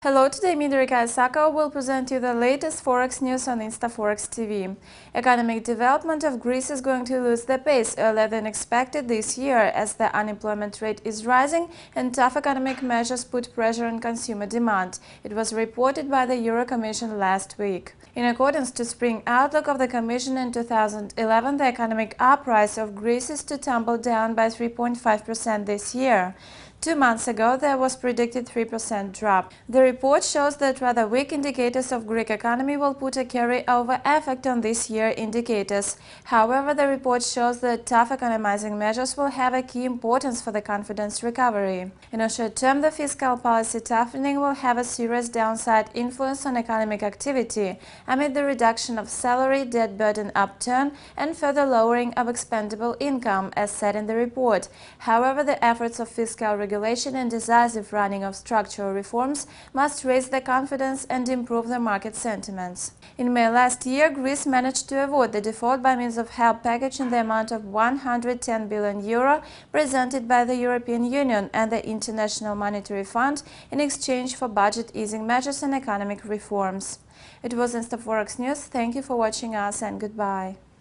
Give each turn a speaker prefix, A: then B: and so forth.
A: Hello, today Midorika Asako will present you the latest Forex news on InstaForex TV. Economic development of Greece is going to lose the pace earlier than expected this year as the unemployment rate is rising and tough economic measures put pressure on consumer demand. It was reported by the Euro Commission last week. In accordance to spring outlook of the Commission in 2011, the economic uprise of Greece is to tumble down by 3.5% this year. 2 months ago, there was predicted 3% drop. The report shows that rather weak indicators of Greek economy will put a carry-over effect on this year's indicators. However, the report shows that tough economizing measures will have a key importance for the confidence recovery. In a short term, the fiscal policy toughening will have a serious downside influence on economic activity amid the reduction of salary, debt burden upturn, and further lowering of expendable income, as said in the report. However, the efforts of fiscal regulation and decisive running of structural reforms must raise the confidence and improve the market sentiments. In May last year, Greece managed to avoid the default by means of help package in the amount of €110 billion presented by the European Union and the International Monetary Fund in exchange for budget easing measures and economic reforms. It was InstaForex News. Thank you for watching us and goodbye.